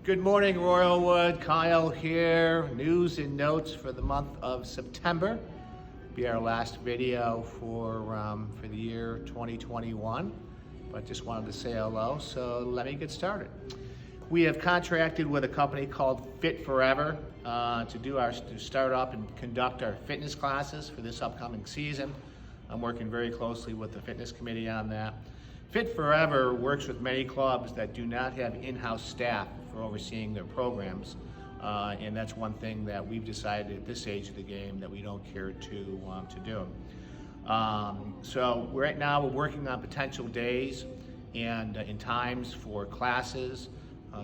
Good morning, Royalwood. Kyle here. News and notes for the month of September. Be our last video for the year 2021. But just wanted to say hello, so let me get started. We have contracted with a company called Fit Forever to start up and conduct our fitness classes for this upcoming season. I'm working very closely with the fitness committee on that. Fit Forever works with many clubs that do not have in-house staff for overseeing their programs, and that's one thing that we've decided at this age of the game that we don't care to do. So right now we're working on potential days and in times for classes,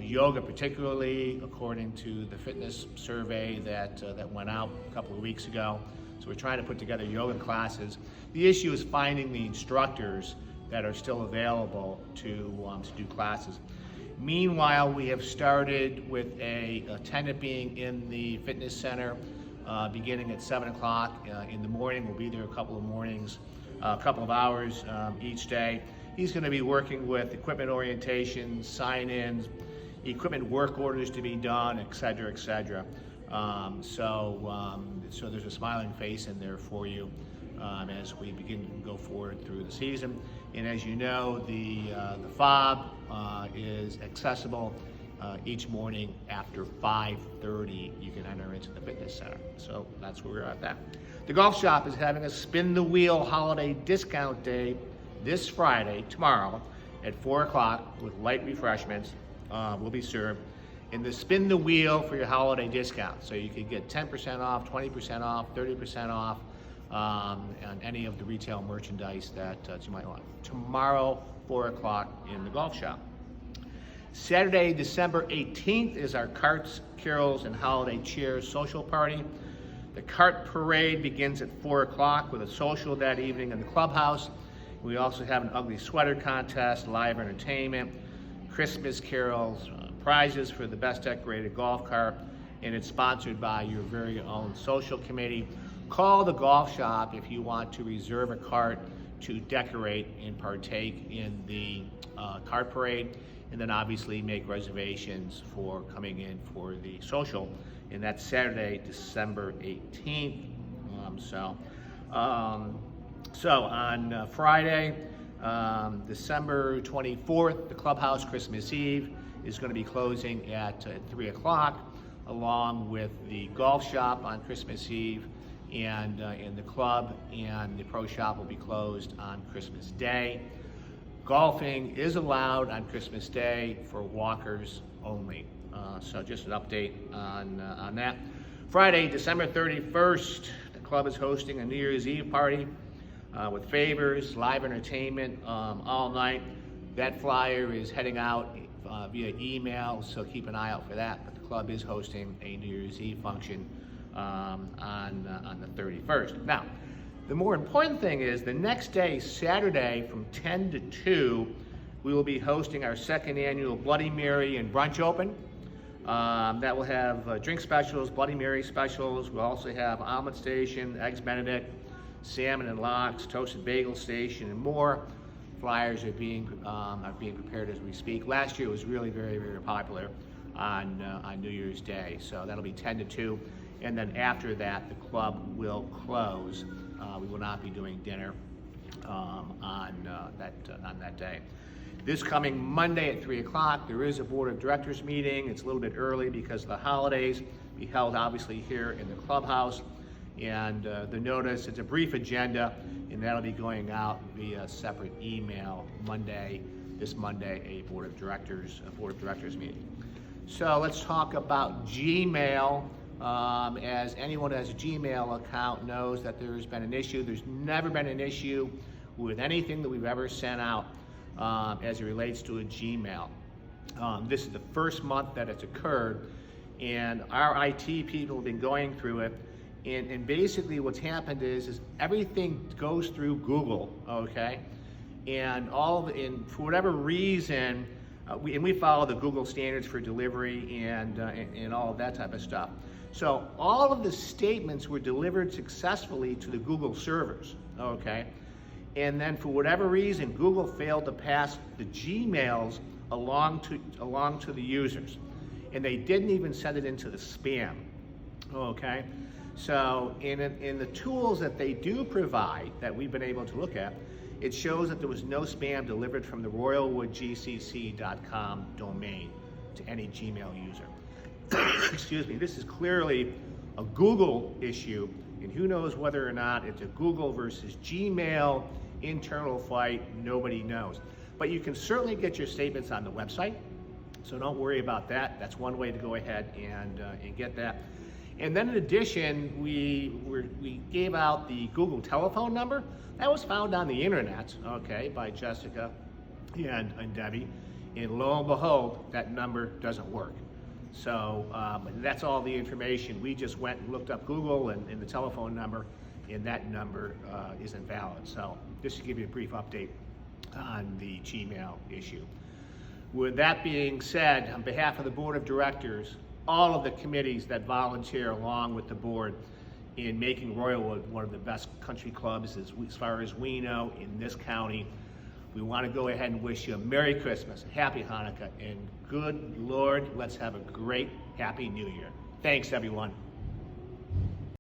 yoga particularly, according to the fitness survey that went out a couple of weeks ago. So we're trying to put together yoga classes. The issue is finding the instructors that are still available to do classes. Meanwhile, we have started with a attendant being in the fitness center beginning at 7 o'clock in the morning. We'll be there a couple of hours each day. He's going to be working with equipment orientation, sign-ins, equipment work orders to be done, et cetera, et cetera. So there's a smiling face in there for you as we begin to go forward through the season. And as you know, the fob is accessible each morning after 5:30. You can enter into the fitness center. So that's where we're at that. The golf shop is having a spin the wheel holiday discount day this Friday, tomorrow, at 4 o'clock with light refreshments will be served. And the spin the wheel for your holiday discount. So you could get 10% off, 20% off, 30% off on any of the retail merchandise that you might want. Tomorrow, 4 o'clock in the golf shop. Saturday, December 18th is our Carts, Carols, and Holiday Cheer social party. The cart parade begins at 4 o'clock with a social that evening in the clubhouse. We also have an ugly sweater contest, live entertainment, Christmas carols, prizes for the best decorated golf cart, and it's sponsored by your very own social committee. Call the golf shop if you want to reserve a cart to decorate and partake in the cart parade, and then obviously make reservations for coming in for the social, and that's Saturday, December 18th. So on Friday, December 24th, the clubhouse Christmas Eve is going to be closing at 3 o'clock, along with the golf shop on Christmas Eve, and the club and the pro shop will be closed on Christmas Day. Golfing is allowed on Christmas Day for walkers only. So just an update on that. Friday, December 31st, the club is hosting a New Year's Eve party with favors, live entertainment all night. That flyer is heading out via email, so keep an eye out for that. But the club is hosting a New Year's Eve function on the 31st. Now, the more important thing is the next day, Saturday, from 10 to 2, we will be hosting our second annual Bloody Mary and Brunch Open. That will have drink specials, Bloody Mary specials. We'll also have omelet station, eggs Benedict, salmon and lox, toasted bagel station, and more. Flyers are being prepared as we speak. Last year it was really very, very popular on New Year's Day, so that'll be 10 to 2. And then after that, the club will close. We will not be doing dinner on that day. This coming Monday at 3 o'clock, there is a board of directors meeting. It's a little bit early because of the holidays. Be held obviously here in the clubhouse. And the notice, it's a brief agenda, and that'll be going out via separate email this Monday, a board of directors meeting. So let's talk about Gmail. As anyone who has a Gmail account knows that there's been an issue. There's never been an issue with anything that we've ever sent out as it relates to a Gmail. This is the first month that it's occurred, and our IT people have been going through it. And basically what's happened is everything goes through Google, okay? And for whatever reason, we follow the Google standards for delivery and all of that type of stuff. So all of the statements were delivered successfully to the Google servers, okay? And then for whatever reason, Google failed to pass the Gmails along to the users. and they didn't even send it into the spam, okay? So in the tools that they do provide that we've been able to look at, it shows that there was no spam delivered from the royalwoodgcc.com domain to any Gmail user. Excuse me, this is clearly a Google issue, and who knows whether or not it's a Google versus Gmail internal fight, nobody knows. But you can certainly get your statements on the website, so don't worry about that. That's one way to go ahead and get that. And then in addition, we gave out the Google telephone number. That was found on the internet, okay, by Jessica and Debbie. And lo and behold, that number doesn't work. So that's all the information. We just went and looked up Google and the telephone number, and that number is invalid. So just to give you a brief update on the Gmail issue. With that being said, on behalf of the Board of Directors, all of the committees that volunteer along with the board in making Royalwood one of the best country clubs as far as we know in this county, we want to go ahead and wish you a Merry Christmas, a Happy Hanukkah, and good Lord, let's have a great Happy New Year. Thanks, everyone.